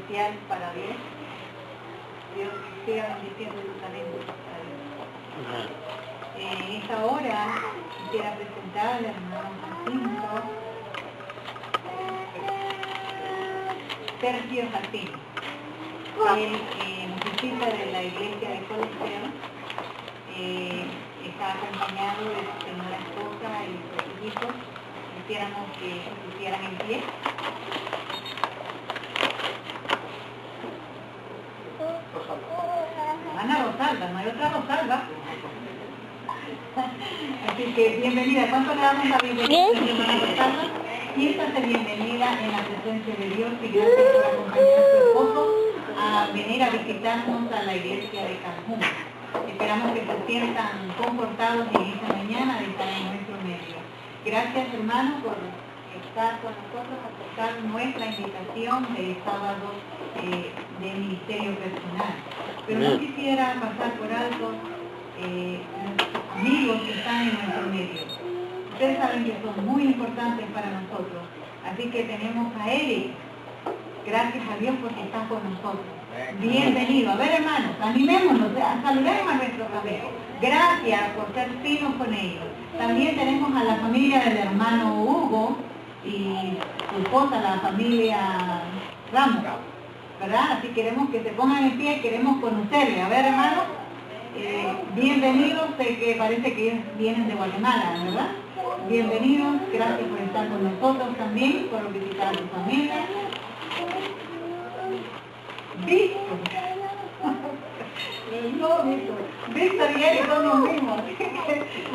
especial para Dios. Dios siga bendiciendo sus talentos para Dios. En esta hora quisiera presentar al hermano Jacinto Sergio Jacinto. Él necesita de la iglesia de Coliseo. Está acompañado de su señora esposa y sus hijos. Quisiéramos que se pusieran en pie. Ana Rosalba, no hay otra Rosalba. Así que bienvenida. ¿Cuánto le damos la bienvenida a hermana Rosalba? Siéntate bienvenida en la presencia de Dios y gracias por acompañar a su esposo a venir a visitarnos a la iglesia de Cancún. Esperamos que se sientan confortados en esta mañana de estar en nuestro medio. Gracias, hermano, por estar con nosotros, aceptar nuestra invitación de sábado de ministerio personal. Pero no quisiera pasar por alto nuestros amigos que están en nuestro medio. Ustedes saben que son muy importantes para nosotros. Así que tenemos a Eric. Gracias a Dios porque está con nosotros. Bienvenido. A ver, hermanos, animémonos, saludemos a nuestros amigos. Gracias por ser finos con ellos. También tenemos a la familia del hermano Hugo y su esposa, la familia Ramos, ¿verdad? Así queremos que se pongan en pie, queremos conocerle. A ver, hermanos, bienvenidos. Sé que parece que vienen de Guatemala, ¿verdad? Bienvenidos, gracias por estar con nosotros también, por visitar a su familia. Víctor. No, Víctor y Eric son los mismos.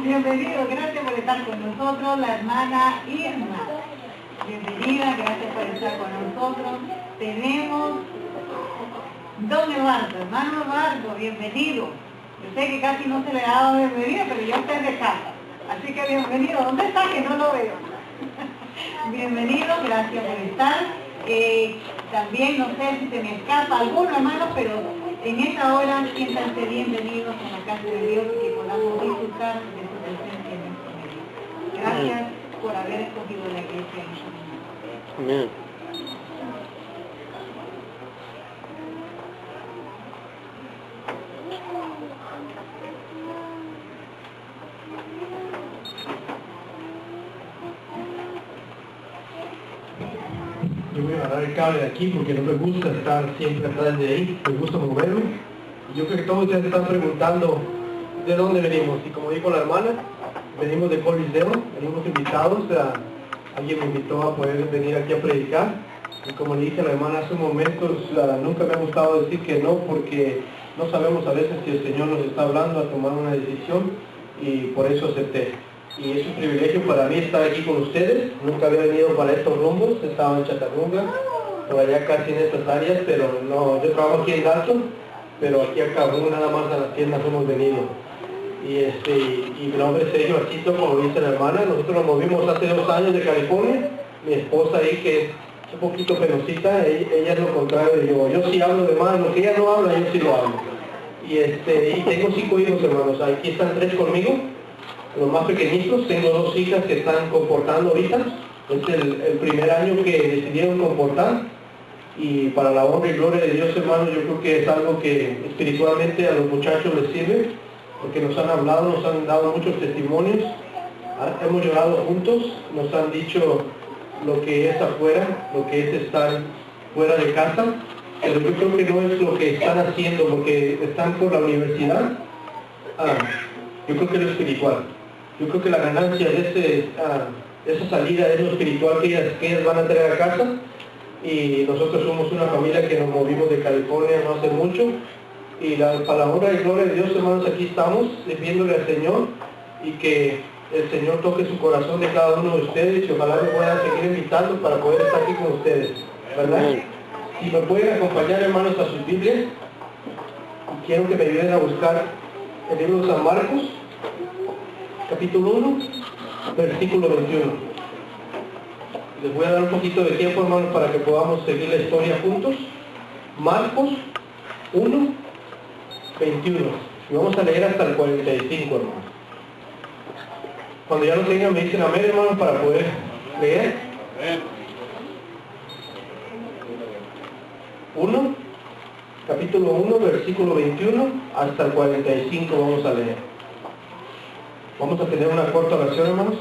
Bienvenido, gracias por estar con nosotros. La hermana Irma. Bienvenida, gracias por estar con nosotros. Tenemos don Eduardo, hermano Eduardo, bienvenido. Yo sé que casi no se le ha dado bienvenida, pero ya está de casa. Así que bienvenido. ¿Dónde está? Que no lo veo. Bienvenido, gracias por estar. También no sé si se me escapa alguno, hermano, pero en esta hora siéntanse bienvenidos en la casa de Dios y que podamos disfrutar de su presencia en nuestro medio. Gracias por haber escogido la iglesia en su medio. Amén. Yo voy a agarrar el cable de aquí porque no me gusta estar siempre atrás de ahí, me gusta moverme. Y yo creo que todos ustedes están preguntando de dónde venimos. Y como dijo la hermana, venimos de Coliseo, venimos invitados, alguien me invitó a poder venir aquí a predicar. Y como le dije a la hermana hace un momento, nunca me ha gustado decir que no porque no sabemos a veces si el Señor nos está hablando a tomar una decisión y por eso acepté. Y es un privilegio para mí estar aquí con ustedes. Nunca había venido para estos rumbos, estaba en Chattanooga, por allá casi en estas áreas, pero no, yo trabajo aquí en Dalton, pero aquí a Cancún nada más a las tiendas hemos venido. Y mi nombre es Sergio Jacinto, como dice la hermana. Nosotros nos movimos hace 2 años de California. Mi esposa ahí, que es un poquito penosita, ella es lo contrario de yo. Yo sí hablo de más, lo que ella no habla, yo sí lo hablo. Y tengo 5 hijos, hermanos. Aquí están 3 conmigo. Los más pequeñitos, tengo 2 hijas que están comportando ahorita. Es el primer año que decidieron comportar. Y para la honra y gloria de Dios, hermanos, yo creo que es algo que espiritualmente a los muchachos les sirve, porque nos han hablado, nos han dado muchos testimonios, hemos llorado juntos, nos han dicho lo que es afuera, lo que es estar fuera de casa, pero yo creo que no es lo que están haciendo, porque están por la universidad. Yo creo que es lo espiritual. Yo creo que la ganancia de esa salida es lo espiritual que ellas van a traer a casa. Y nosotros somos una familia que nos movimos de California no hace mucho. Y para la honra y gloria de Dios, hermanos, aquí estamos sirviéndole al Señor. Y que el Señor toque su corazón de cada uno de ustedes. Y ojalá me puedan seguir invitando para poder estar aquí con ustedes, ¿verdad? Si me pueden acompañar, hermanos, a sus Biblias. Y quiero que me ayuden a buscar el libro de San Marcos, capítulo 1, versículo 21. Les voy a dar un poquito de tiempo, hermanos, para que podamos seguir la historia juntos. Marcos 1, 21. Y vamos a leer hasta el 45, hermanos. Cuando ya lo tengan, me dicen amén, hermanos, para poder leer. 1, capítulo 1, versículo 21 hasta el 45 vamos a leer. Vamos a tener una corta oración, hermanos,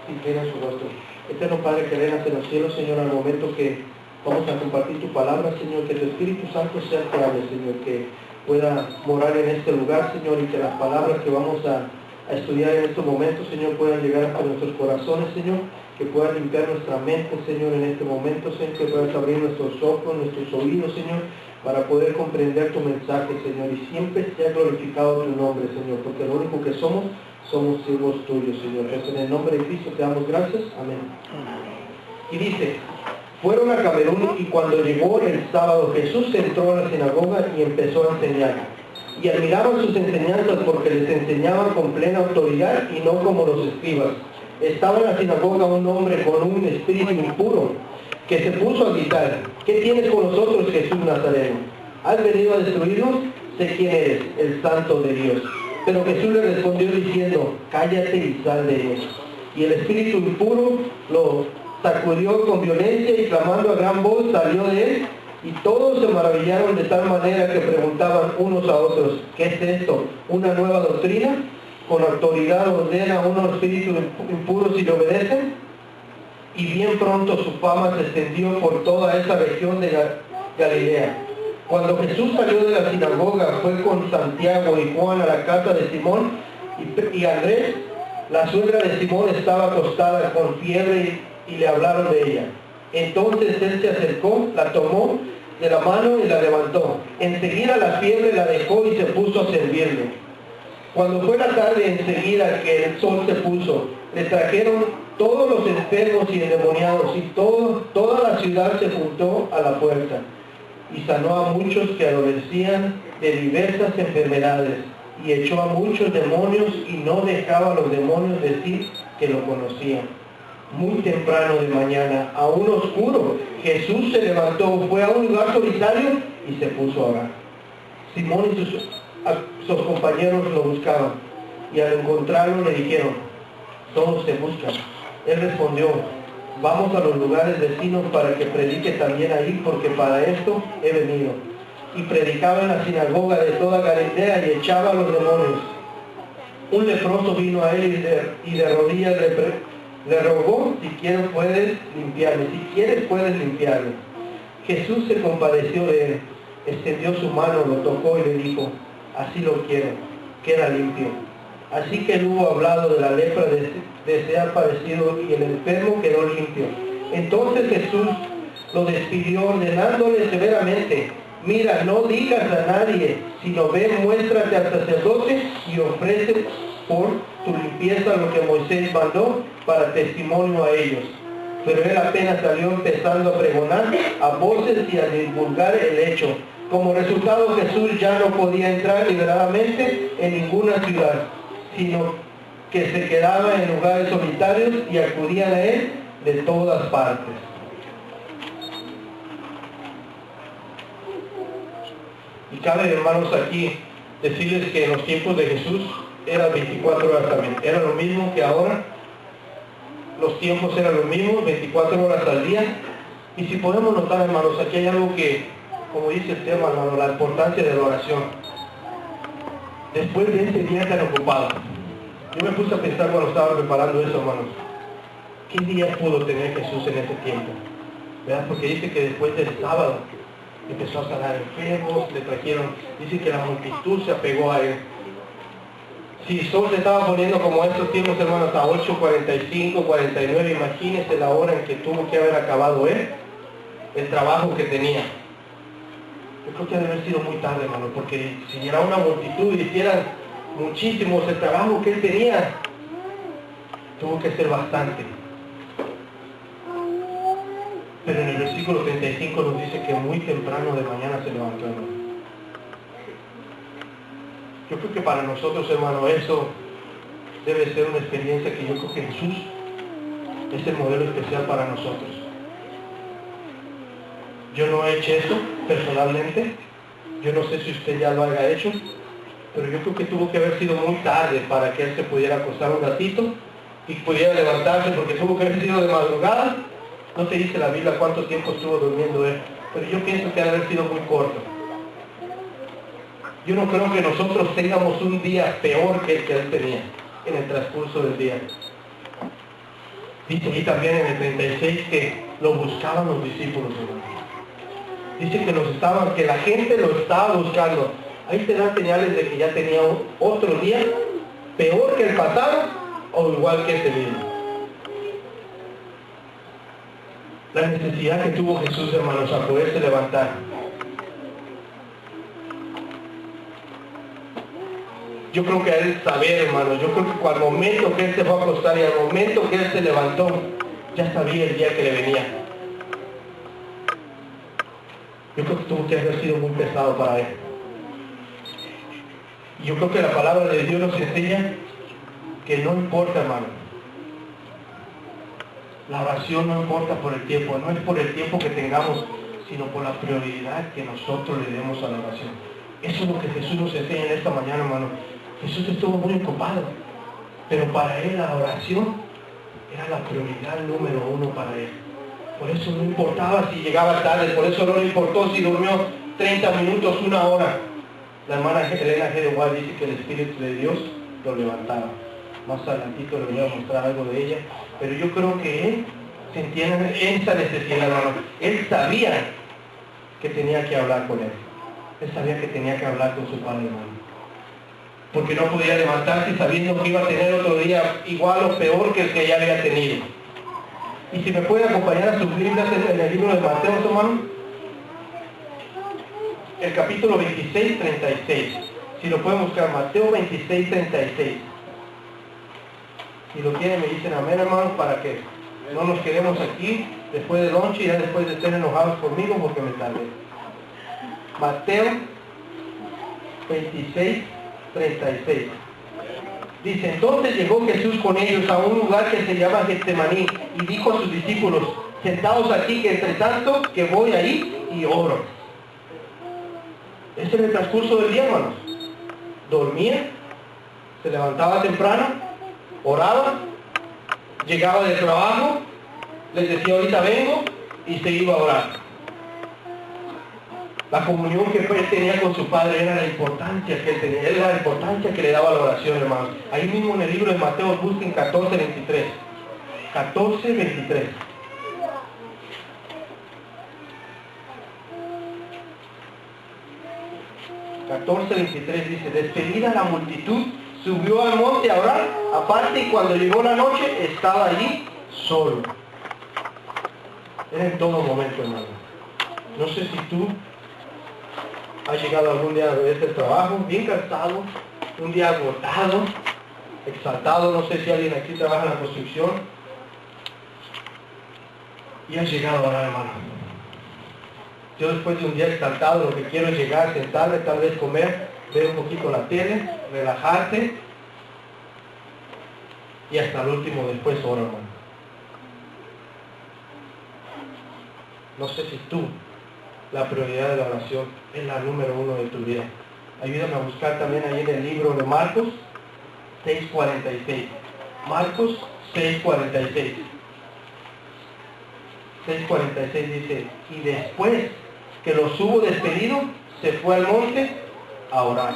y tengan su rostro. Eterno Padre que reinas en los cielos, Señor, al momento que vamos a compartir tu palabra, Señor, que tu Espíritu Santo sea el que hable, Señor, que pueda morar en este lugar, Señor, y que las palabras que vamos a estudiar en estos momentos, Señor, puedan llegar hasta nuestros corazones, Señor, que puedas limpiar nuestra mente, Señor, en este momento, Señor, que puedas abrir nuestros ojos, nuestros oídos, Señor, para poder comprender tu mensaje, Señor, y siempre sea glorificado tu nombre, Señor, porque lo único que somos siervos tuyos, Señor. En el nombre de Cristo te damos gracias. Amén. Y dice, fueron a Camerún y cuando llegó el sábado, Jesús entró a la sinagoga y empezó a enseñar. Y admiraban sus enseñanzas porque les enseñaban con plena autoridad y no como los escribas. Estaba en la sinagoga un hombre con un espíritu impuro que se puso a gritar, ¿qué tienes con nosotros, Jesús Nazareno? ¿Has venido a destruirnos? Sé quién eres, el Santo de Dios. Pero Jesús le respondió diciendo, cállate y sal de él. Y el espíritu impuro lo sacudió con violencia y clamando a gran voz salió de él. Y todos se maravillaron de tal manera que preguntaban unos a otros, ¿qué es esto? ¿Una nueva doctrina? ¿Con autoridad ordena a unos espíritus impuros y le obedecen? Y bien pronto su fama se extendió por toda esa región de Galilea. Cuando Jesús salió de la sinagoga, fue con Santiago y Juan a la casa de Simón y Andrés. La suegra de Simón estaba acostada con fiebre y le hablaron de ella. Entonces él se acercó, la tomó de la mano y la levantó. Enseguida la fiebre la dejó y se puso a servirle. Cuando fue la tarde, enseguida que el sol se puso, le trajeron todos los enfermos y endemoniados y toda la ciudad se juntó a la puerta. Y sanó a muchos que adolecían de diversas enfermedades, y echó a muchos demonios, y no dejaba a los demonios decir que lo conocían. Muy temprano de mañana, aún oscuro, Jesús se levantó, fue a un lugar solitario y se puso a orar. Simón y sus compañeros lo buscaban, y al encontrarlo le dijeron, todos te buscan. Él respondió, vamos a los lugares vecinos para que predique también ahí, porque para esto he venido. Y predicaba en la sinagoga de toda Galilea y echaba a los demonios. Un leproso vino a él y de rodillas le rogó, si quieres puedes limpiarme. Jesús se compadeció de él, extendió su mano, lo tocó y le dijo, así lo quiero, queda limpio. Así que él hubo hablado de la lepra de ser padecido y el enfermo quedó limpio. Entonces Jesús lo despidió ordenándole severamente, mira, no digas a nadie, sino ve, muéstrate al sacerdote y ofrece por tu limpieza lo que Moisés mandó para testimonio a ellos. Pero él apenas salió empezando a pregonar a voces y a divulgar el hecho. Como resultado, Jesús ya no podía entrar liberadamente en ninguna ciudad, sino que se quedaba en lugares solitarios y acudían a él de todas partes. Y cabe, hermanos, aquí decirles que en los tiempos de Jesús eran 24 horas también. Era lo mismo que ahora. Los tiempos eran los mismos, 24 horas al día. Y si podemos notar, hermanos, aquí hay algo que, como dice el tema, hermano, la importancia de la oración. Después de ese día tan ocupado, yo me puse a pensar cuando estaba preparando eso, hermanos. ¿Qué día pudo tener Jesús en ese tiempo? ¿Verdad? Porque dice que después del sábado empezó a sanar enfermos, le trajeron, dice que la multitud se apegó a él. Si el sol se estaba poniendo como estos tiempos, hermanos, a 8:45, 49, imagínense la hora en que tuvo que haber acabado él, el trabajo que tenía. Yo creo que debe haber sido muy tarde, hermano, porque si era una multitud y hicieran muchísimos el trabajo que él tenía, tuvo que ser bastante. Pero en el versículo 35 nos dice que muy temprano de mañana se levantó, hermano. Yo creo que para nosotros, hermano, eso debe ser una experiencia que yo creo que Jesús es el modelo especial para nosotros. Yo no he hecho eso personalmente, yo no sé si usted ya lo haya hecho, pero yo creo que tuvo que haber sido muy tarde para que él se pudiera acostar un ratito y pudiera levantarse, porque tuvo que haber sido de madrugada No se dice en la Biblia cuánto tiempo estuvo durmiendo él, pero yo pienso que ha de haber sido muy corto. Yo no creo que nosotros tengamos un día peor que el que él tenía en el transcurso del día. Dice ahí también en el 36 que lo buscaban los discípulos, hermano. Dice que la gente lo estaba buscando. Ahí te dan señales de que ya tenía otro día peor que el pasado o igual que este mismo. La necesidad que tuvo Jesús, hermanos, a poderse levantar. Yo creo que a él saber, hermanos, yo creo que al momento que él se fue a acostar y al momento que él se levantó, ya sabía el día que le venía. Yo creo que tuvo que haber sido muy pesado para él. Y yo creo que la palabra de Dios nos enseña que no importa, hermano. La oración no importa por el tiempo, no es por el tiempo que tengamos, sino por la prioridad que nosotros le demos a la oración. Eso es lo que Jesús nos enseña en esta mañana, hermano. Jesús estuvo muy ocupado, pero para él la oración era la prioridad número uno para él. Por eso no importaba si llegaba tarde, por eso no le importó si durmió 30 minutos, 1 hora. La hermana Elena G. de White dice que el Espíritu de Dios lo levantaba. Más adelantito le voy a mostrar algo de ella, pero yo creo que él sentía esa necesidad, hermano. Él sabía que tenía que hablar con él. Él sabía que tenía que hablar con su padre, hermano. Porque no podía levantarse sabiendo que iba a tener otro día igual o peor que el que ya había tenido. Y si me pueden acompañar a sus Biblias en el libro de Mateo, hermano, el capítulo 26, 36. Si lo pueden buscar, Mateo 26, 36. Si lo tienen, me dicen amén, hermanos, para que no nos quedemos aquí después del lunch y ya después de estar enojados conmigo porque me tardé. Mateo 26, 36. Dice, entonces llegó Jesús con ellos a un lugar que se llama Getsemaní y dijo a sus discípulos, sentaos aquí que entre tanto que voy ahí y oro. Ese es el transcurso del día, hermanos. Dormía, se levantaba temprano, oraba, llegaba del trabajo, les decía ahorita vengo y se iba a orar. La comunión que él tenía con su padre era la importancia que él tenía, era la importancia que le daba la oración, hermanos. Ahí mismo en el libro de Mateo busquen 14, 23. 14, 23. Dice, despedida la multitud, subió al monte a orar, aparte y cuando llegó la noche estaba allí solo. Era en todo momento, hermano. No sé si tú has llegado algún día de este trabajo, bien cansado, un día agotado, exaltado, no sé si alguien aquí trabaja en la construcción, y has llegado a orar, hermano. Yo después de un día exaltado lo que quiero es llegar, sentarme, tal vez comer, ver un poquito la tele, relajarte, y hasta el último después oro, hermano. No sé si tú, la prioridad de la oración es la número uno de tu vida. Ayúdame a buscar también ahí en el libro de Marcos 6:46. Marcos 6:46. 6:46 dice, y después que los hubo despedido, se fue al monte a orar.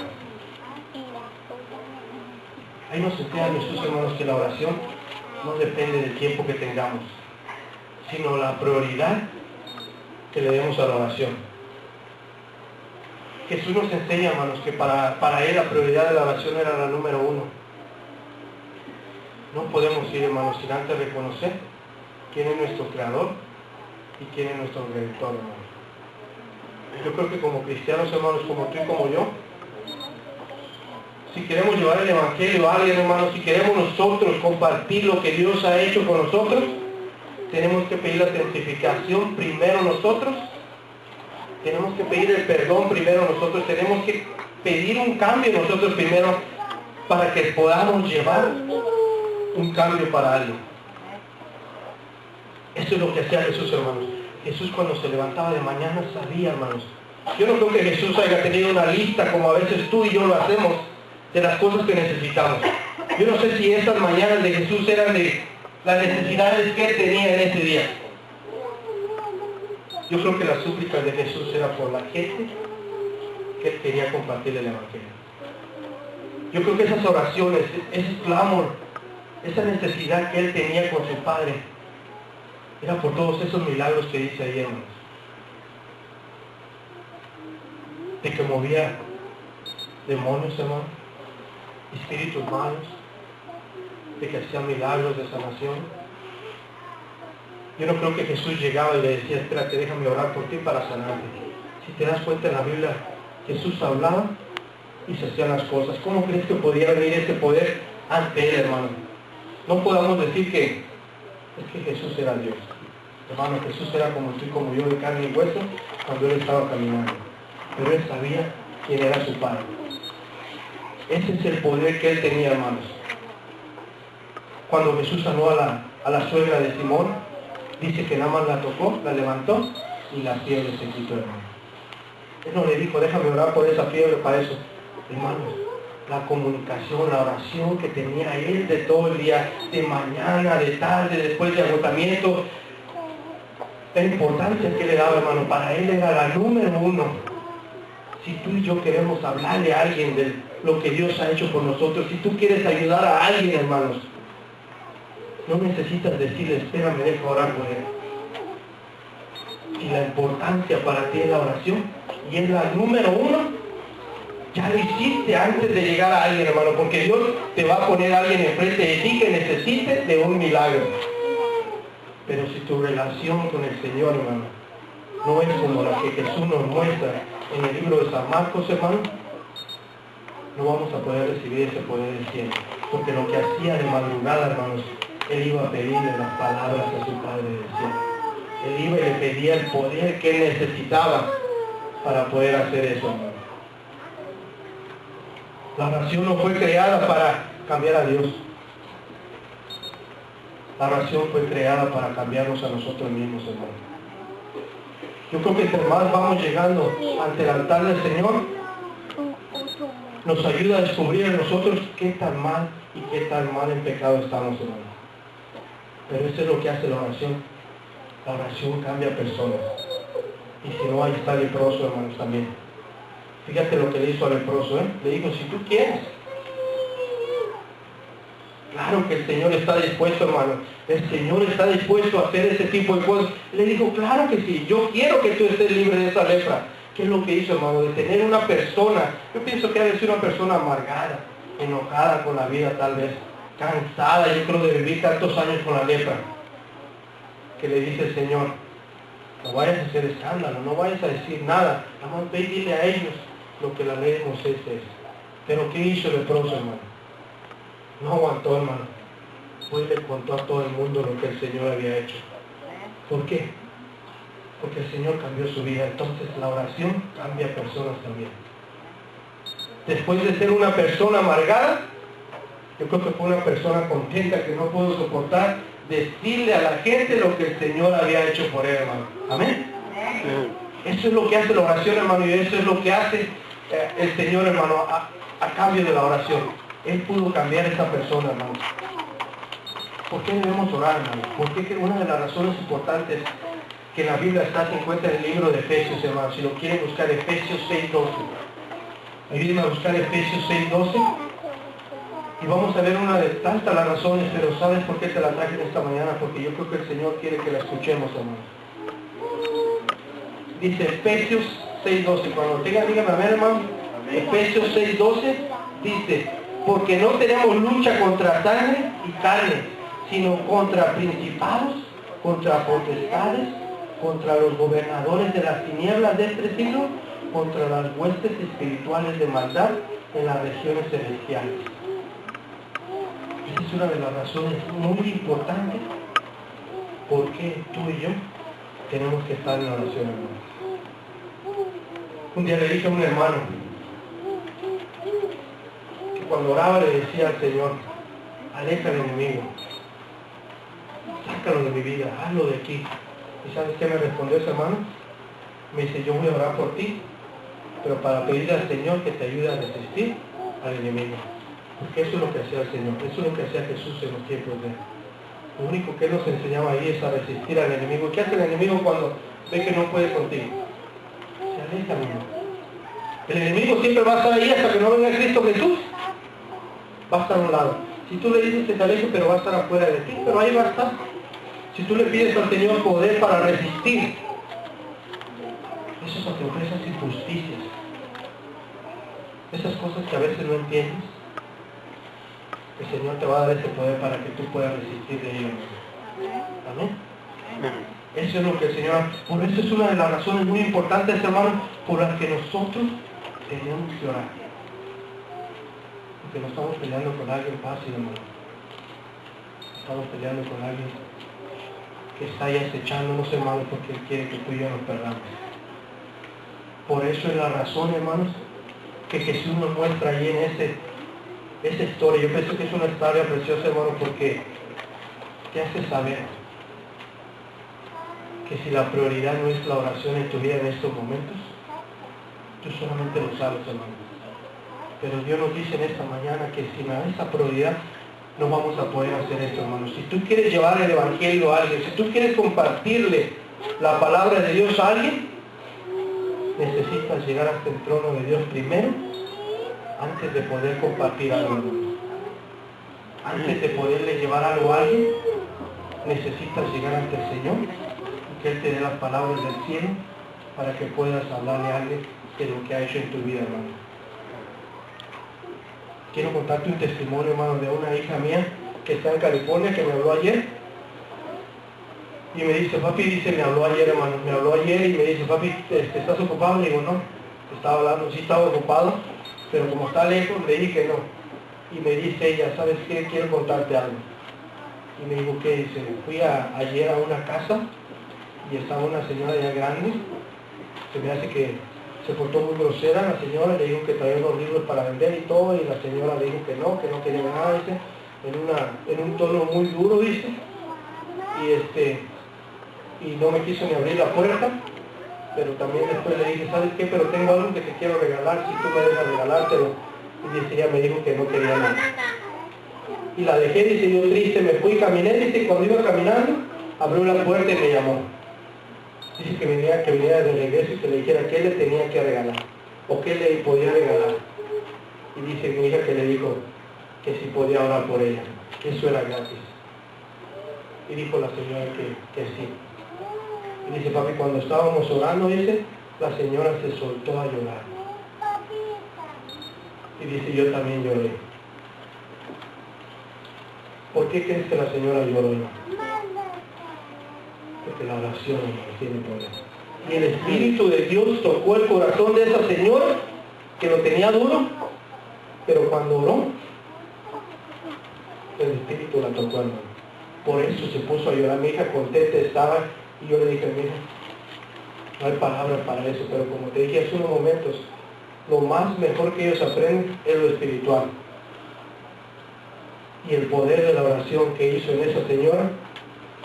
Ahí nos enseña Jesús, hermanos, que la oración no depende del tiempo que tengamos, sino la prioridad que le demos a la oración. Jesús nos enseña, hermanos, que para él la prioridad de la oración era la número uno. No podemos ir, hermanos, sin antes reconocer quién es nuestro Creador y quién es nuestro Redentor, hermanos. Yo creo que como cristianos, hermanos, como tú y como yo, si queremos llevar el Evangelio a alguien, hermanos, si queremos nosotros compartir lo que Dios ha hecho con nosotros, tenemos que pedir la santificación primero nosotros, tenemos que pedir el perdón primero nosotros, tenemos que pedir un cambio nosotros primero para que podamos llevar un cambio para alguien. Eso es lo que hacía Jesús, hermanos. Jesús cuando se levantaba de mañana sabía, hermanos. Yo no creo que Jesús haya tenido una lista como a veces tú y yo lo hacemos de las cosas que necesitamos. Yo no sé si esas mañanas de Jesús eran de las necesidades que él tenía en ese día. Yo creo que la súplica de Jesús era por la gente que él quería compartir el Evangelio. Yo creo que esas oraciones, ese clamor, esa necesidad que él tenía con su Padre, era por todos esos milagros que dice ahí, hermanos. De que movía demonios, hermano, espíritus malos, de que hacía milagros de sanación. Yo no creo que Jesús llegaba y le decía, espérate, déjame orar por ti para sanarte. Si te das cuenta en la Biblia, Jesús hablaba y se hacían las cosas. ¿Cómo crees que podía venir ese poder ante él, hermano? No podamos decir que es que Jesús era Dios. Hermano, Jesús era como tú y como yo, de carne y hueso, cuando él estaba caminando. Pero él sabía quién era su Padre. Ese es el poder que él tenía, hermanos. Cuando Jesús sanó a la suegra de Simón, dice que nada más la tocó, la levantó y la fiebre se quitó, hermano. Él no le dijo, déjame orar por esa fiebre para eso. Hermanos, la comunicación, la oración que tenía él de todo el día, de mañana, de tarde, después de agotamiento, la importancia que le daba, hermano, para él era la número uno. Si tú y yo queremos hablarle a alguien de lo que Dios ha hecho por nosotros, si tú quieres ayudar a alguien, hermanos, no necesitas decirle, espérame, deja orar por él. Si la importancia para ti es la oración, y es la número uno, ya lo hiciste antes de llegar a alguien, hermano, porque Dios te va a poner a alguien enfrente de ti que necesite de un milagro. Pero si tu relación con el Señor, hermano, no es como la que Jesús nos muestra en el libro de San Marcos, hermano, no vamos a poder recibir ese poder del cielo. Porque lo que hacía de madrugada, hermanos, él iba a pedirle las palabras a su Padre del cielo. Él iba y le pedía el poder que él necesitaba para poder hacer eso, hermano. La oración no fue creada para cambiar a Dios. La oración fue creada para cambiarnos a nosotros mismos, hermano. Yo creo que entre más vamos llegando ante el altar del Señor, nos ayuda a descubrir en nosotros qué tan mal y qué tan mal en pecado estamos, hermano. Pero eso es lo que hace la oración. La oración cambia personas. Y si no, ahí está el leproso, hermanos, también. Fíjate lo que le hizo al leproso, ¿eh? Le dijo, si tú quieres. Claro que el Señor está dispuesto, hermano. El Señor está dispuesto a hacer ese tipo de cosas. Le dijo, claro que sí, yo quiero que tú estés libre de esa lepra. ¿Qué es lo que hizo, hermano? De tener una persona, yo pienso que ha de ser una persona amargada, enojada con la vida tal vez, cansada, yo creo, de vivir tantos años con la lepra. Que le dice el Señor, no vayas a hacer escándalo, no vayas a decir nada, nada más ve y dile a ellos lo que la ley de Moisés es. Pero ¿qué hizo el leproso, hermano? No aguantó, hermano. Fue y le contó a todo el mundo lo que el Señor había hecho. ¿Por qué? Porque el Señor cambió su vida. Entonces la oración cambia personas también. Después de ser una persona amargada, yo creo que fue una persona contenta que no pudo soportar decirle a la gente lo que el Señor había hecho por él, hermano. Amén. Eso es lo que hace la oración, hermano, y eso es lo que hace el Señor, hermano, a cambio de la oración. Él pudo cambiar a esa persona, hermano. ¿Por qué debemos orar, hermano? Porque una de las razones importantes que en la Biblia está, se encuentra en el libro de Efesios, hermano. Si lo quieren buscar, Efesios 6:12. Ayúdenme a buscar Efesios 6:12. Y vamos a ver una de tantas las razones, pero ¿sabes por qué te la traje esta mañana? Porque yo creo que el Señor quiere que la escuchemos, hermano. Dice Efesios 6:12. Cuando tengan, díganme a ver, hermano. Efesios 6:12 dice, porque no tenemos lucha contra sangre y carne, sino contra principados, contra potestades, contra los gobernadores de las tinieblas de este siglo, contra las huestes espirituales de maldad en las regiones celestiales. Esa es una de las razones muy importantes por qué tú y yo tenemos que estar en la oración, hermano. Un día le dije a un hermano que cuando oraba le decía al Señor, aleja al enemigo, sácalo de mi vida, hazlo de aquí. ¿Y sabes qué me respondió ese hermano? Me dice, yo voy a orar por ti, pero para pedirle al Señor que te ayude a resistir al enemigo. Porque eso es lo que hacía el Señor, eso es lo que hacía Jesús en los tiempos de él. Lo único que él nos enseñaba ahí es a resistir al enemigo. ¿Qué hace el enemigo cuando ve que no puede contigo. Se aleja, hermano. El enemigo siempre va a estar ahí hasta que no venga Cristo Jesús. Va a estar a un lado. Si tú le dices que se aleje, pero va a estar afuera de ti, pero ahí va a estar. Si tú le pides al Señor poder para resistir, eso es lo que ofrece esas injusticias. Esas cosas que a veces no entiendes, el Señor te va a dar ese poder para que tú puedas resistir de ello. Amén. Eso es lo que el Señor... Por eso es una de las razones muy importantes, hermano, por las que nosotros tenemos que orar. Porque no estamos peleando con alguien fácil, hermano. Estamos peleando con alguien que está ahí acechándonos, hermano, porque Él quiere que tú y yo nos perdamos. Por eso es la razón, hermanos, que Jesús nos muestra ahí en esa historia. Yo pienso que es una historia preciosa, hermano, porque te hace saber que si la prioridad no es la oración en tu vida en estos momentos, tú solamente lo sabes, hermano. Pero Dios nos dice en esta mañana que sin esa prioridad no vamos a poder hacer esto, hermano. Si tú quieres llevar el Evangelio a alguien, si tú quieres compartirle la palabra de Dios a alguien, necesitas llegar hasta el trono de Dios primero, antes de poder compartir algo, hermano. Antes de poderle llevar algo a alguien, necesitas llegar ante el Señor y que Él te dé las palabras del cielo para que puedas hablarle a alguien de lo que ha hecho en tu vida, hermano. Quiero contarte un testimonio, hermano, de una hija mía que está en California, que me habló ayer. Y me dice, papi, me habló ayer, hermano, me habló ayer y me dice, papi, ¿estás ocupado? Le digo, no, estaba hablando, sí estaba ocupado, pero como está lejos, le dije que no. Y me dice ella, ¿sabes qué? Quiero contarte algo. Y me dijo, ¿qué? Dice, fui ayer a una casa y estaba una señora ya grande. Se me hace que se portó muy grosera la señora, le dijo que traía unos libros para vender y todo, y la señora le dijo que no quería nada, dice, en un tono muy duro, dice. Y no me quiso ni abrir la puerta, pero también después le dije, ¿sabes qué? Pero tengo algo que te quiero regalar, si tú me dejas regalártelo. Y dice, ella me dijo que no quería nada. Y la dejé, dice, yo triste, me fui, caminé, dice, y cuando iba caminando, abrió la puerta y me llamó. Dice que viniera de regreso y que le dijera qué le tenía que regalar, o qué le podía regalar. Y dice mi hija que le dijo que si podía orar por ella, que eso era gratis. Y dijo la señora que sí. Y dice, papi, cuando estábamos orando, dice, la señora se soltó a llorar. Y dice, yo también lloré. ¿Por qué crees que la señora lloró? Porque la oración tiene poder. Y el Espíritu de Dios tocó el corazón de esa señora, que lo tenía duro, pero cuando oró, el Espíritu la tocó, hermano. Por eso se puso a llorar. Mi hija contenta estaba, y yo le dije, mi hija, no hay palabras para eso, pero como te dije hace unos momentos, lo más mejor que ellos aprenden es lo espiritual. Y el poder de la oración que hizo en esa señora,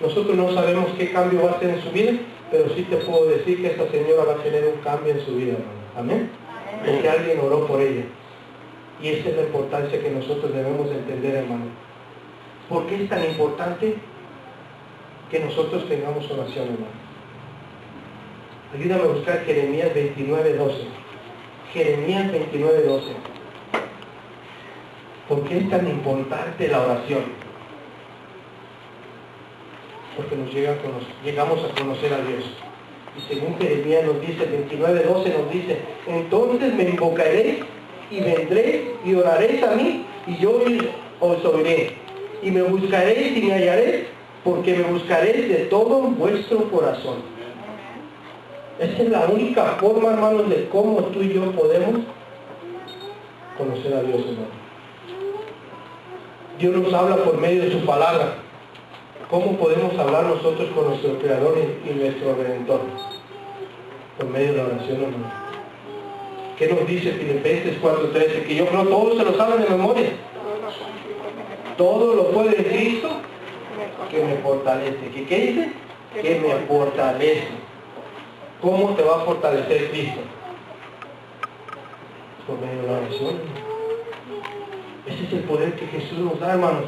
nosotros no sabemos qué cambio va a hacer en su vida, pero sí te puedo decir que esa señora va a tener un cambio en su vida, hermano. Amén. Porque alguien oró por ella. Y esa es la importancia que nosotros debemos entender, hermano. ¿Por qué es tan importante que nosotros tengamos oración, hermano? Ayúdame a buscar Jeremías 29:12. Jeremías 29:12. ¿Por qué es tan importante la oración? Porque llegamos a conocer a Dios. Y según Jeremías nos dice, 29:12 nos dice, entonces me invocaréis y vendréis y oraréis a mí y yo os oiré. Y me buscaréis y me hallaréis, porque me buscaréis de todo vuestro corazón. Esa es la única forma, hermanos, de cómo tú y yo podemos conocer a Dios, hermano. Dios nos habla por medio de su palabra. ¿Cómo podemos hablar nosotros con nuestro Creador y nuestro Redentor? Por medio de la oración, hermano. ¿Qué nos dice Filipenses 4:13? Que yo creo todos se lo saben de memoria. Todo lo puede en Cristo que me fortalece. ¿Qué dice? Que me fortalece. ¿Cómo te va a fortalecer Cristo? Por medio de la oración. Ese es el poder que Jesús nos da, hermanos.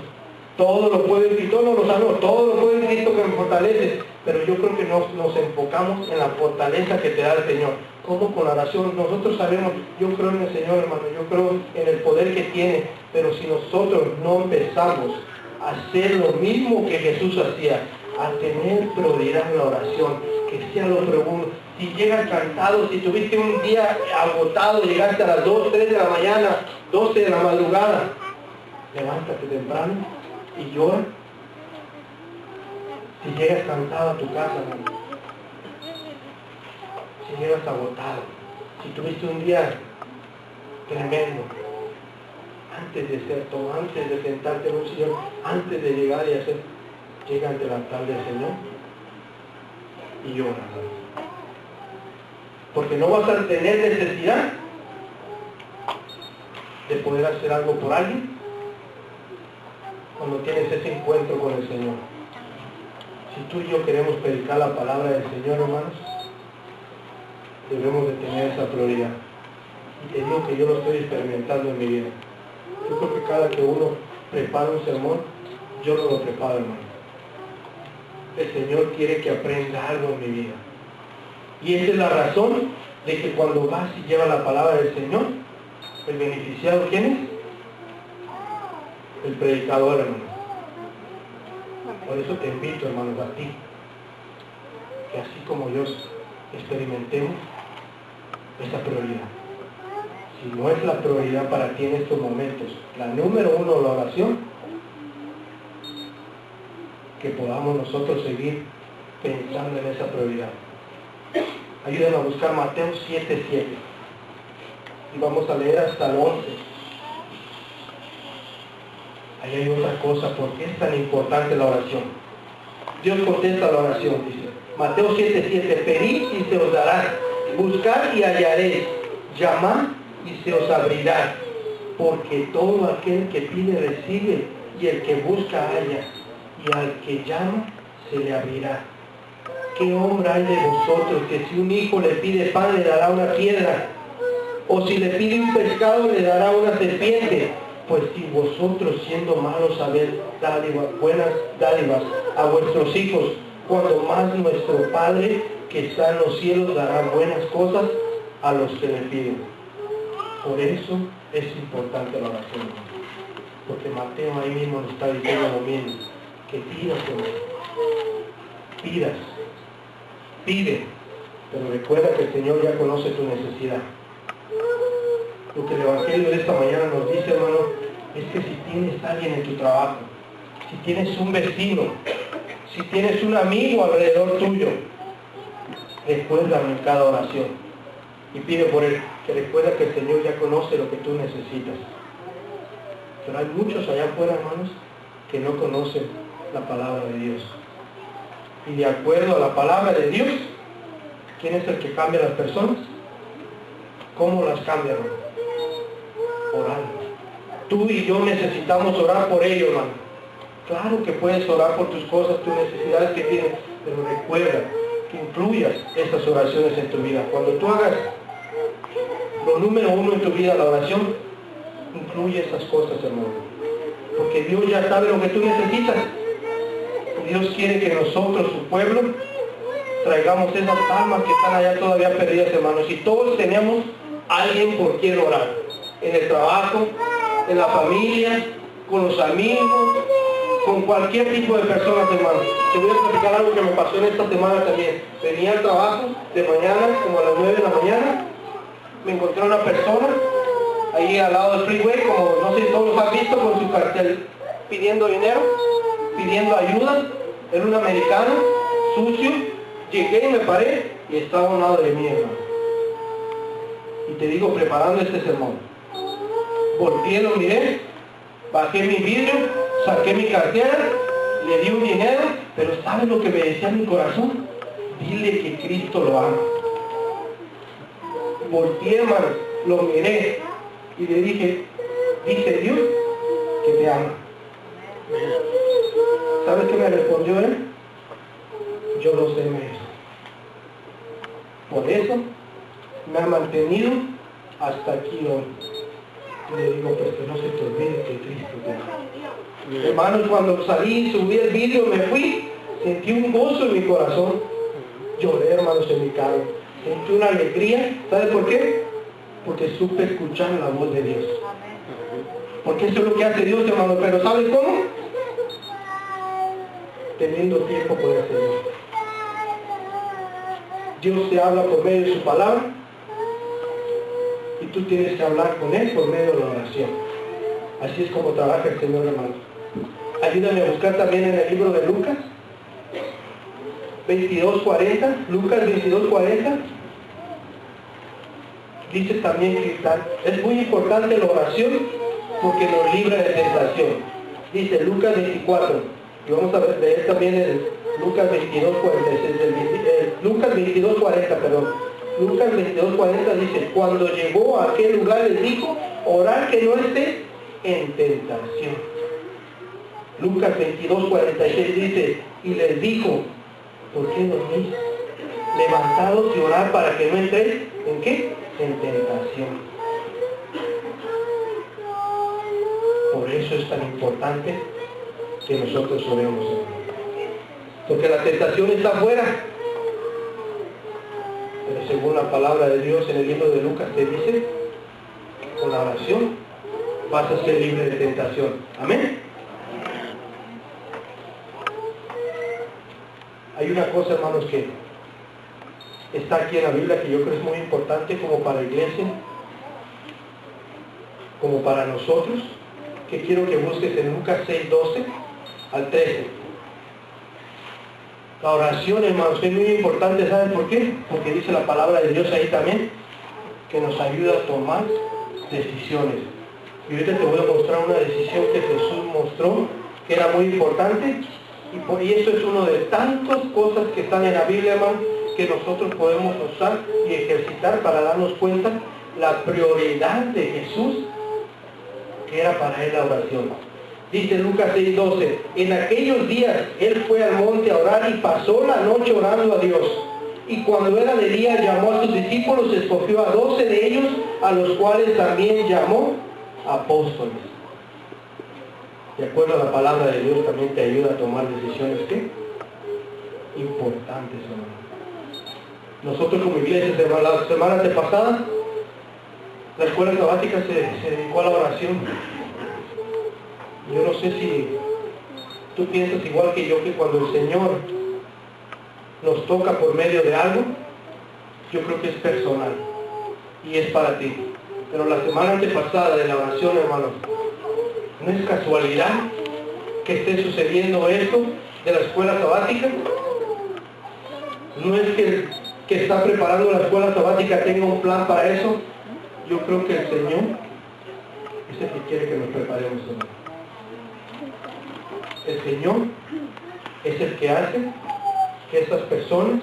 Todo lo puede en Cristo, no lo sanó. Todo lo puede en Cristo que me fortalece. pero yo creo que nos enfocamos en la fortaleza que te da el Señor. ¿Cómo? Con la oración. Nosotros sabemos, yo creo en el Señor, hermano, yo creo en el poder que tiene, pero si nosotros no empezamos a hacer lo mismo que Jesús hacía, a tener prioridad en la oración, que sea lo segundo. Si llegas cansado, si tuviste un día agotado, llegaste a las 2, 3 de la mañana, 12 de la madrugada, levántate temprano y llora. Si llegas cansado a tu casa, hermano, si llegas agotado, si tuviste un día tremendo, antes de hacer todo, antes de sentarte en un sillón, antes de llegar y hacer, llega ante el altar del Señor y llora, hermano. Porque no vas a tener necesidad de poder hacer algo por alguien cuando tienes ese encuentro con el Señor. Si tú y yo queremos predicar la palabra del Señor, hermanos, debemos de tener esa prioridad. Y te digo que yo lo estoy experimentando en mi vida. Yo creo que cada que uno prepara un sermón, yo no lo preparo, hermano. El Señor quiere que aprenda algo en mi vida. Y esa es la razón de que cuando vas y llevas la palabra del Señor, el beneficiado, ¿quién es? El predicador, hermano. Por eso te invito, hermanos, a ti, que así como yo experimentemos esa prioridad. Si no es la prioridad para ti en estos momentos, la número uno, la oración, que podamos nosotros seguir pensando en esa prioridad. Ayúdenme a buscar Mateo 7:7 y vamos a leer hasta el 11. Ahí hay otra cosa, ¿por qué es tan importante la oración? Dios contesta la oración, dice Mateo 7:7, pedid y se os dará, buscad y hallaréis, llamad y se os abrirá, porque todo aquel que pide recibe, y el que busca halla, y al que llama se le abrirá. ¿Qué hombre hay de vosotros que si un hijo le pide pan le dará una piedra? ¿O si le pide un pescado le dará una serpiente? Pues si vosotros siendo malos sabéis buenas dádivas a vuestros hijos, cuando más nuestro Padre que está en los cielos dará buenas cosas a los que le piden. Por eso es importante la oración. Porque Mateo ahí mismo nos está diciendo lo mismo, que pidas, pidas. Pide, pero recuerda que el Señor ya conoce tu necesidad. Lo que el Evangelio de esta mañana nos dice, hermano, es que si tienes a alguien en tu trabajo, si tienes un vecino, si tienes un amigo alrededor tuyo, recuérdame en cada oración y pide por él, que recuerda que el Señor ya conoce lo que tú necesitas. Pero hay muchos allá afuera, hermanos, que no conocen la palabra de Dios. Y de acuerdo a la palabra de Dios, ¿quién es el que cambia a las personas? ¿Cómo las cambia, hermano? Orando. Tú y yo necesitamos orar por ellos, hermano. Claro que puedes orar por tus cosas, tus necesidades que tienes, pero recuerda que incluyas estas oraciones en tu vida. Cuando tú hagas lo número uno en tu vida, la oración, incluye esas cosas, hermano. Porque Dios ya sabe lo que tú necesitas. Dios quiere que nosotros, su pueblo, traigamos esas almas que están allá todavía perdidas, hermanos. Y todos tenemos alguien por quien orar. En el trabajo, en la familia, con los amigos, con cualquier tipo de personas, hermanos. Te voy a platicar algo que me pasó en esta semana también. Venía al trabajo de mañana, como a las 9 de la mañana. Me encontré una persona ahí al lado del freeway, como no sé si todos los han visto, con su cartel pidiendo dinero, pidiendo ayuda. Era un americano, sucio. Llegué y me paré y estaba a un lado de mí, hermano. Y te digo, preparando este sermón. Volteé, lo miré, bajé mi vidrio, saqué mi cartera, le di un dinero, pero ¿sabes lo que me decía mi corazón? Dile que Cristo lo ama. Volteé, hermano, lo miré y le dije, dice Dios que te ama. ¿Sabes qué me respondió él? Yo lo sé, me dijo. Por eso me ha mantenido hasta aquí hoy. Y le digo, pues que no se te olvide que Cristo te ama. Hermanos, cuando salí, subí el vidrio, me fui, Sentí un gozo en mi corazón. Lloré, hermanos, en mi carro. Sentí una alegría. ¿Sabe por qué? Porque supe escuchar la voz de Dios. Porque eso es lo que hace Dios, hermano. Pero ¿sabe cómo? Teniendo tiempo por el Señor. Dios te habla por medio de su palabra. Y tú tienes que hablar con Él por medio de la oración. Así es como trabaja el Señor, hermano. Ayúdame a buscar también en el libro de Lucas 22:40. Lucas 22:40. Dice también que es muy importante la oración porque nos libra de tentación. Dice Lucas 24. Y vamos a ver también el Lucas 22:40. Lucas 22:40, perdón. Lucas 22:40 dice, cuando llegó a aquel lugar les dijo, orad que no estés en tentación. Lucas 22:46 dice, y les dijo, ¿por qué dormís? Levantados y orad para que no entréis, ¿en qué? En tentación. Por eso es tan importante que nosotros oremos. Porque la tentación está afuera. Pero según la palabra de Dios en el libro de Lucas te dice, con la oración vas a ser libre de tentación. Amén. Hay una cosa, hermanos, que está aquí en la Biblia que yo creo es muy importante como para la iglesia, como para nosotros, que quiero que busques en Lucas 6:12 al 13. La oración, hermanos, es muy importante. ¿Saben por qué? Porque dice la palabra de Dios ahí también, que nos ayuda a tomar decisiones. Y ahorita te voy a mostrar una decisión que Jesús mostró, que era muy importante, y eso es una de tantas cosas que están en la Biblia, hermano, que nosotros podemos usar y ejercitar para darnos cuenta la prioridad de Jesús, que era para él la oración. Dice Lucas 6:12, en aquellos días él fue al monte a orar y pasó la noche orando a Dios. Y cuando era de día llamó a sus discípulos, escogió a 12 de ellos, a los cuales también llamó apóstoles. De acuerdo a la palabra de Dios también te ayuda a tomar decisiones, ¿qué? Importantes, hermano. Nosotros como iglesia, la semana antepasada, la escuela sabática se dedicó a la oración. Yo no sé si tú piensas igual que yo, que cuando el Señor nos toca por medio de algo, yo creo que es personal y es para ti. Pero la semana antepasada de la oración, hermanos, no es casualidad que esté sucediendo esto de la escuela sabática. No es que está preparando la escuela sabática tenga un plan para eso. Yo creo que el Señor es el que quiere que nos preparemos, hermano. El Señor es el que hace que estas personas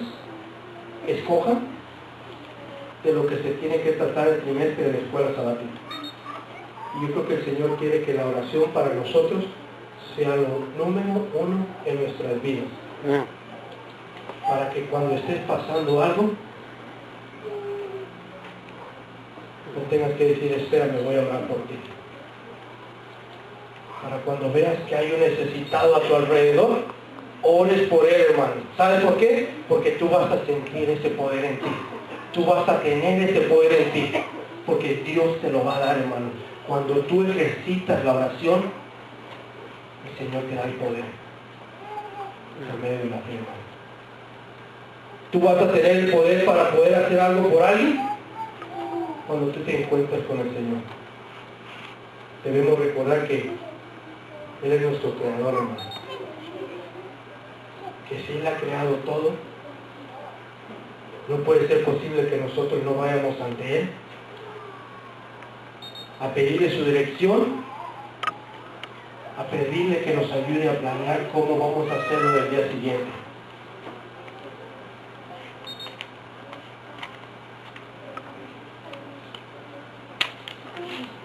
escojan de lo que se tiene que tratar el trimestre de la escuela sabática. Y yo creo que el Señor quiere que la oración para nosotros sea lo número uno en nuestras vidas. Para que cuando estés pasando algo, no tengas que decir, espera, me voy a orar por ti. Para cuando veas que hay un necesitado a tu alrededor, ores por él, hermano. ¿Sabes por qué? Porque tú vas a sentir ese poder en ti. Tú vas a tener ese poder en ti. Porque Dios te lo va a dar, hermano. Cuando tú ejercitas la oración, el Señor te da el poder. En medio de la fe, hermano. Tú vas a tener el poder para poder hacer algo por alguien cuando tú te encuentras con el Señor. Debemos recordar que Él es nuestro creador, hermano. Que si Él ha creado todo, no puede ser posible que nosotros no vayamos ante Él a pedirle su dirección, a pedirle que nos ayude a planear cómo vamos a hacerlo el día siguiente.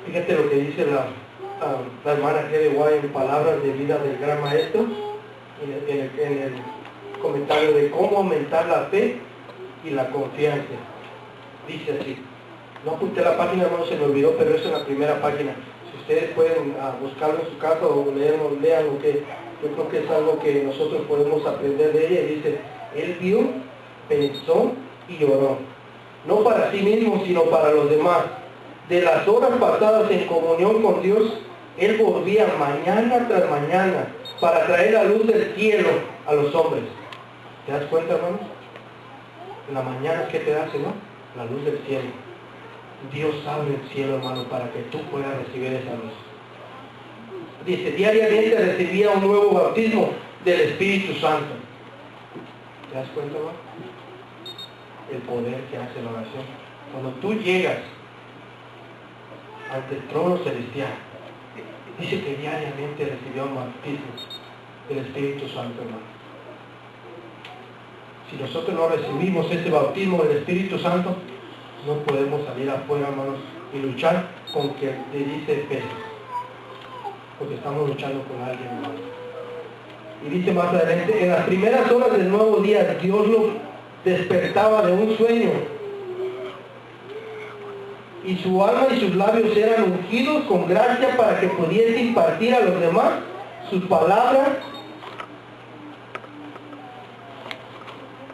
Fíjate lo que dice la hermana G. de Guay en Palabras de Vida del Gran Maestro, en el comentario de cómo aumentar la fe y la confianza. Dice así, no apunté la página, no se me olvidó, pero es en la primera página. Si ustedes pueden buscarlo en su casa o lean lo que Yo creo que es algo que nosotros podemos aprender de ella. Dice, él vio, pensó y oró. No para sí mismo, sino para los demás. De las horas pasadas en comunión con Dios, él volvía mañana tras mañana para traer la luz del cielo a los hombres. ¿Te das cuenta, hermanos? En la mañana, ¿qué te hace, no? La luz del cielo. Dios abre el cielo, hermano, para que tú puedas recibir esa luz. Dice, diariamente recibía un nuevo bautismo del Espíritu Santo. ¿Te das cuenta, hermano? El poder que hace la oración. Cuando tú llegas ante el trono celestial, dice que diariamente recibía un bautismo del Espíritu Santo, hermano. Si nosotros no recibimos ese bautismo del Espíritu Santo, no podemos salir afuera, hermanos, y luchar con que le dice peces. Porque estamos luchando con alguien, hermano. Y dice más adelante, en las primeras horas del nuevo día, Dios lo despertaba de un sueño. Y su alma y sus labios eran ungidos con gracia para que pudiese impartir a los demás sus palabras.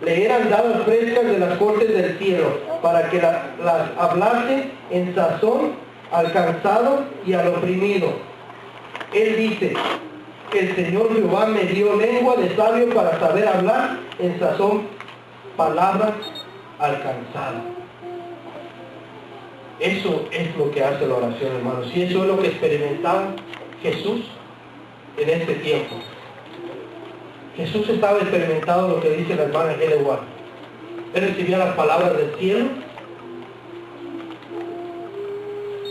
Le eran dadas frescas de las cortes del cielo, para que las hablase en sazón al cansado y al oprimido. Él dice, el Señor Jehová me dio lengua de sabio para saber hablar en sazón palabras al cansado. Eso es lo que hace la oración, hermanos. Y eso es lo que experimentaba Jesús en este tiempo. Jesús estaba experimentando lo que dice la hermana Helen White. Él recibía las palabras del cielo.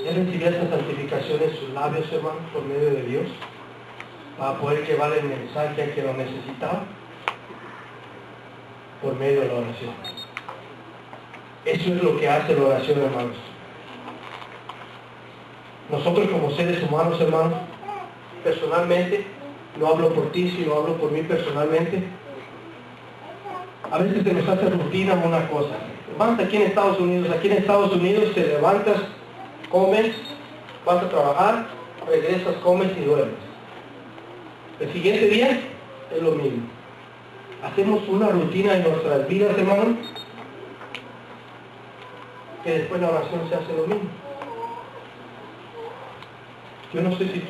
Él recibía esa santificación en sus labios, hermanos, por medio de Dios, para poder llevar el mensaje a que lo necesitaba, por medio de la oración. Eso es lo que hace la oración, hermanos. Nosotros como seres humanos, hermanos, personalmente, no hablo por ti, sino hablo por mí personalmente. A veces se nos hace rutina una cosa. Vas aquí en Estados Unidos te levantas, comes, vas a trabajar, regresas, comes y duermes. El siguiente día es lo mismo. Hacemos una rutina en nuestras vidas, hermanos, que después la oración se hace lo mismo. Yo no sé si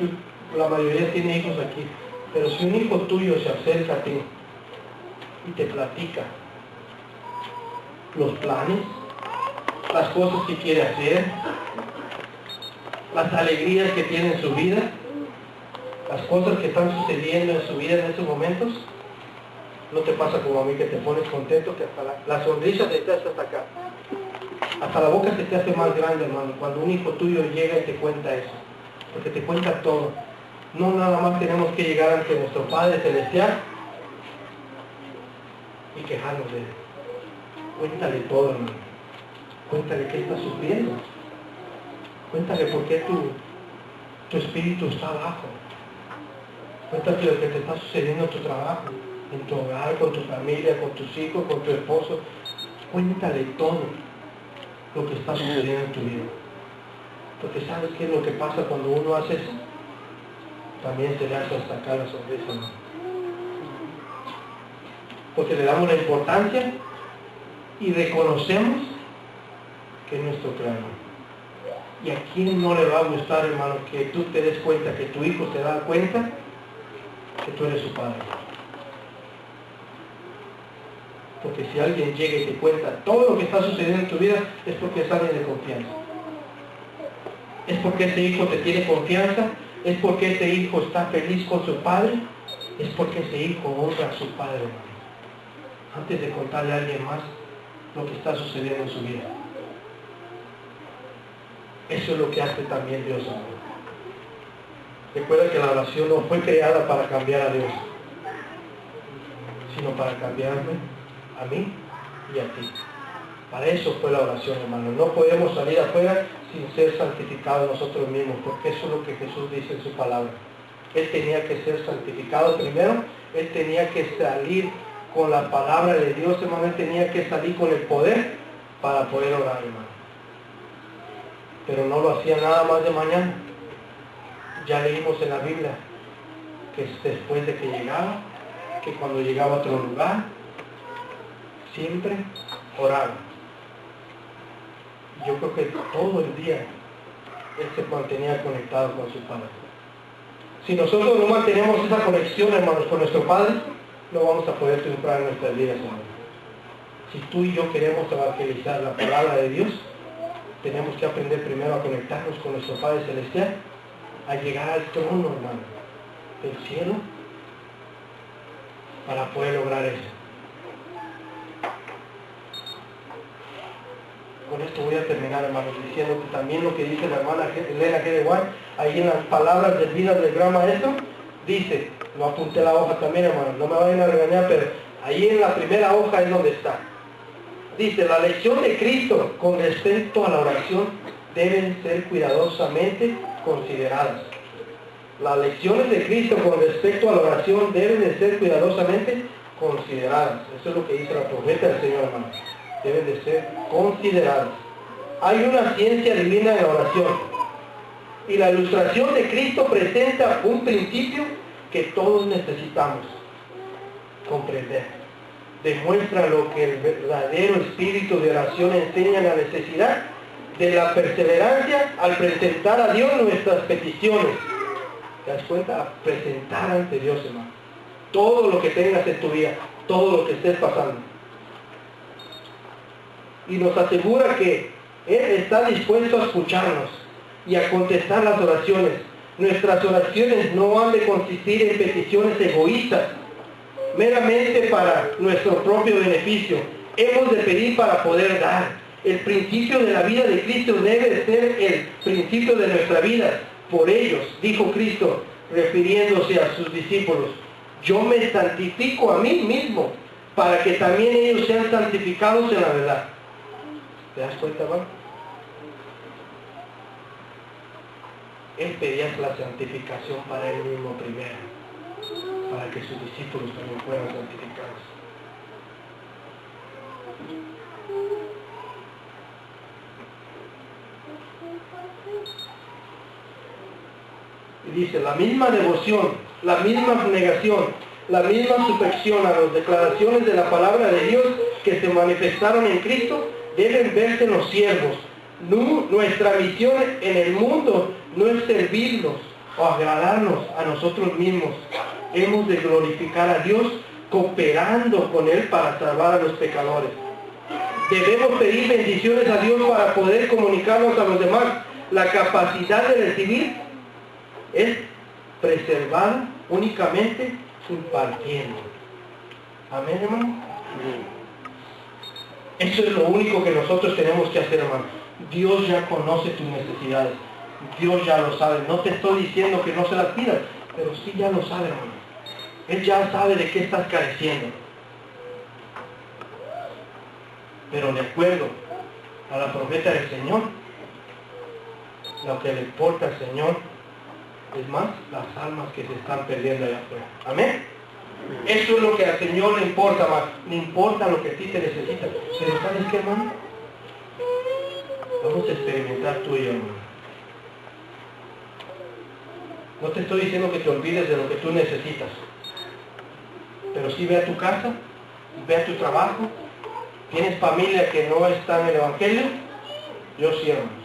la mayoría tiene hijos aquí, pero si un hijo tuyo se acerca a ti y te platica los planes, las cosas que quiere hacer, las alegrías que tiene en su vida, las cosas que están sucediendo en su vida en estos momentos, no te pasa como a mí que te pones contento, que hasta la sonrisa te hace hasta acá. Hasta la boca se te hace más grande, hermano, cuando un hijo tuyo llega y te cuenta eso. Porque te cuenta todo. No nada más tenemos que llegar ante nuestro Padre Celestial y quejarnos de él. Cuéntale todo, hermano. Cuéntale qué estás sufriendo. Cuéntale por qué tu espíritu está abajo. Cuéntale lo que te está sucediendo en tu trabajo, en tu hogar, con tu familia, con tus hijos, con tu esposo. Cuéntale todo lo que está sucediendo en tu vida. Porque ¿sabes qué es lo que pasa cuando uno hace eso? También se le hace sacar la sonrisa, ¿no? Porque le damos la importancia y reconocemos que es nuestro Creador. ¿Y a quién no le va a gustar, hermano, que tú te des cuenta, que tu hijo se da cuenta que tú eres su padre? Porque si alguien llega y te cuenta todo lo que está sucediendo en tu vida, es porque es alguien de confianza. Es porque ese hijo te tiene confianza, es porque ese hijo está feliz con su padre, es porque ese hijo honra a su padre, hermano. Antes de contarle a alguien más lo que está sucediendo en su vida. Eso es lo que hace también Dios, hermano. Recuerda que la oración no fue creada para cambiar a Dios, sino para cambiarme a mí y a ti. Para eso fue la oración, hermano. No podemos salir afuera sin ser santificados nosotros mismos, porque eso es lo que Jesús dice en su palabra. Él tenía que ser santificado primero, Él tenía que salir con la palabra de Dios, hermano. Él tenía que salir con el poder para poder orar, hermano. Pero no lo hacía nada más de mañana. Ya leímos en la Biblia que después de que llegaba, que cuando llegaba a otro lugar, siempre oraba. Yo creo que todo el día él se mantenía conectado con su Padre. Si nosotros no mantenemos esa conexión, hermanos, con nuestro Padre, no vamos a poder triunfar en nuestras vidas, hermanos. Si tú y yo queremos evangelizar la palabra de Dios, tenemos que aprender primero a conectarnos con nuestro Padre Celestial, a llegar al trono, hermano, del cielo, para poder lograr eso. Con esto voy a terminar, hermanos, diciendo que también lo que dice la hermana Elena G. de White, ahí en las palabras de vida del gran maestro, dice, no apunté la hoja también, hermanos, no me vayan a regañar, pero ahí en la primera hoja es donde está. Dice, la lección de Cristo con respecto a la oración deben ser cuidadosamente consideradas. Las lecciones de Cristo con respecto a la oración deben de ser cuidadosamente consideradas. Eso es lo que dice la profeta del Señor, hermanos. Deben de ser consideradas. Hay una ciencia divina en la oración. Y la ilustración de Cristo presenta un principio que todos necesitamos comprender. Demuestra lo que el verdadero espíritu de oración enseña, la necesidad de la perseverancia al presentar a Dios nuestras peticiones. ¿Te das cuenta? A presentar ante Dios, hermano. Todo lo que tengas en tu vida, todo lo que estés pasando. Y nos asegura que Él está dispuesto a escucharnos y a contestar las oraciones. Nuestras oraciones no han de consistir en peticiones egoístas, meramente para nuestro propio beneficio. Hemos de pedir para poder dar. El principio de la vida de Cristo debe ser el principio de nuestra vida. Por ellos, dijo Cristo, refiriéndose a sus discípulos, yo me santifico a mí mismo, para que también ellos sean santificados en la verdad. ¿Te das cuenta, hermano? Él pedía la santificación para Él mismo primero, para que sus discípulos también fueran santificados. Y dice, la misma devoción, la misma abnegación, la misma sujeción a las declaraciones de la palabra de Dios que se manifestaron en Cristo, deben verse en los siervos. Nuestra misión en el mundo no es servirnos o agradarnos a nosotros mismos. Hemos de glorificar a Dios cooperando con Él para salvar a los pecadores. Debemos pedir bendiciones a Dios para poder comunicarnos a los demás. La capacidad de recibir es preservada únicamente impartiendo. Amén, hermano. Eso es lo único que nosotros tenemos que hacer, hermano. Dios ya conoce tus necesidades. Dios ya lo sabe. No te estoy diciendo que no se las pidas, pero sí ya lo sabe, hermano. Él ya sabe de qué estás careciendo. Pero de acuerdo a la profeta del Señor, lo que le importa al Señor es más las almas que se están perdiendo allá afuera. Amén. Eso es lo que al Señor le importa más. Le importa lo que a ti te necesita. Pero ¿sabes qué, hermano? Vamos a experimentar tú y yo, hermano. No te estoy diciendo que te olvides de lo que tú necesitas. Pero sí ve a tu casa, ve a tu trabajo. ¿Tienes familia que no está en el Evangelio? Yo sí, hermano.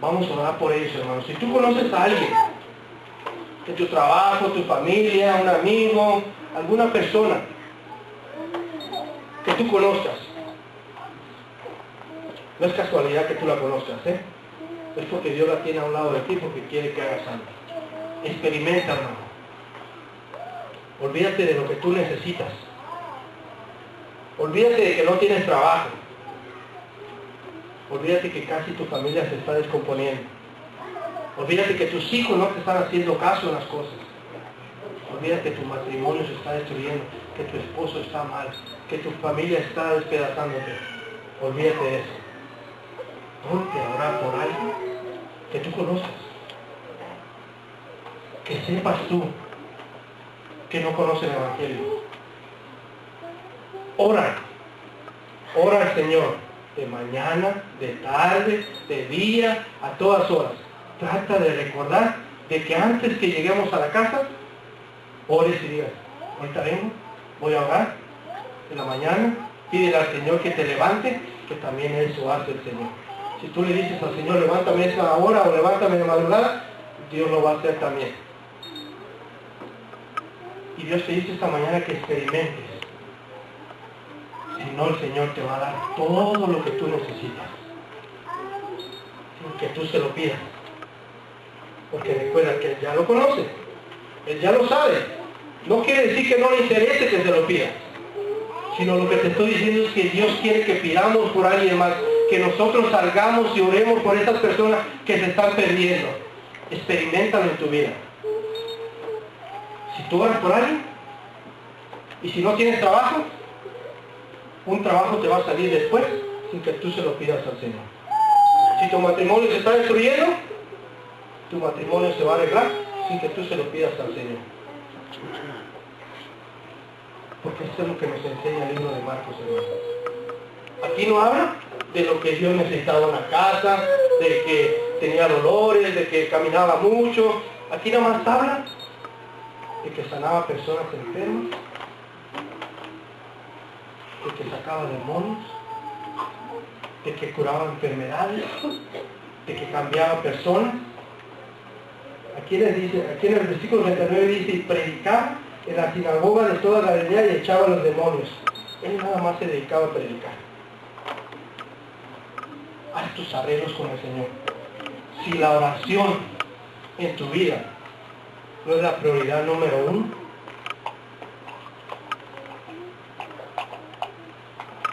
Vamos a orar por ellos, hermano. Si tú conoces a alguien, de tu trabajo, tu familia, un amigo, alguna persona que tú conozcas, no es casualidad que tú la conozcas, ¿eh? Es porque Dios la tiene a un lado de ti, porque quiere que hagas algo. Experimenta, hermano. Olvídate de lo que tú necesitas. Olvídate de que no tienes trabajo. Olvídate que casi tu familia se está descomponiendo. Olvídate que tus hijos no te están haciendo caso en las cosas. Olvídate que tu matrimonio se está destruyendo, que tu esposo está mal, que tu familia está despedazándote. Olvídate de eso. Ponte a orar por alguien que tú conozcas. Que sepas tú que no conoce el Evangelio. Ora. Ora al Señor. De mañana, de tarde, de día, a todas horas. Trata de recordar de que antes que lleguemos a la casa, ores y digas, ahorita vengo, voy a orar en la mañana, pídele al Señor que te levante, que también eso hace el Señor. Si tú le dices al Señor, levántame esa hora o levántame de madrugada, Dios lo va a hacer también. Y Dios te dice esta mañana que experimentes. Si no, el Señor te va a dar todo lo que tú necesitas, sin que tú se lo pidas. Porque recuerda que Él ya lo conoce, Él ya lo sabe. No quiere decir que no le interese que se lo pidas, sino lo que te estoy diciendo es que Dios quiere que pidamos por alguien más, que nosotros salgamos y oremos por esas personas que se están perdiendo. Experiméntalo en tu vida. Si tú oras por alguien, y si no tienes trabajo, un trabajo te va a salir después sin que tú se lo pidas al Señor. Si tu matrimonio se está destruyendo, tu matrimonio se va a arreglar sin que tú se lo pidas al Señor. Porque eso es lo que nos enseña el libro de Marcos, hermanos. Aquí no habla de lo que Dios necesitaba una casa, de que tenía dolores, de que caminaba mucho. Aquí nada más habla de que sanaba personas enfermas, de que sacaba demonios, de que curaba enfermedades, de que cambiaba personas. Aquí en el versículo 29 dice, y predicaba en la sinagoga de toda Galilea y echaba a los demonios. Él nada más se dedicaba a predicar. Haz tus arreglos con el Señor. Si la oración en tu vida no es la prioridad número uno,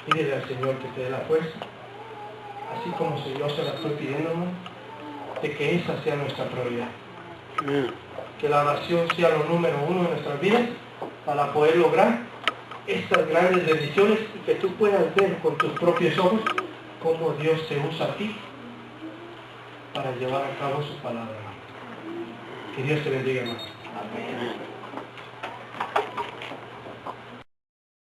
pídele al Señor que te dé la fuerza, así como si yo se la estoy pidiendo, ¿no? De que esa sea nuestra prioridad. Que la oración sea lo número uno de nuestras vidas para poder lograr estas grandes bendiciones y que tú puedas ver con tus propios ojos cómo Dios te usa a ti para llevar a cabo su palabra. Que Dios te bendiga, hermano. Amén.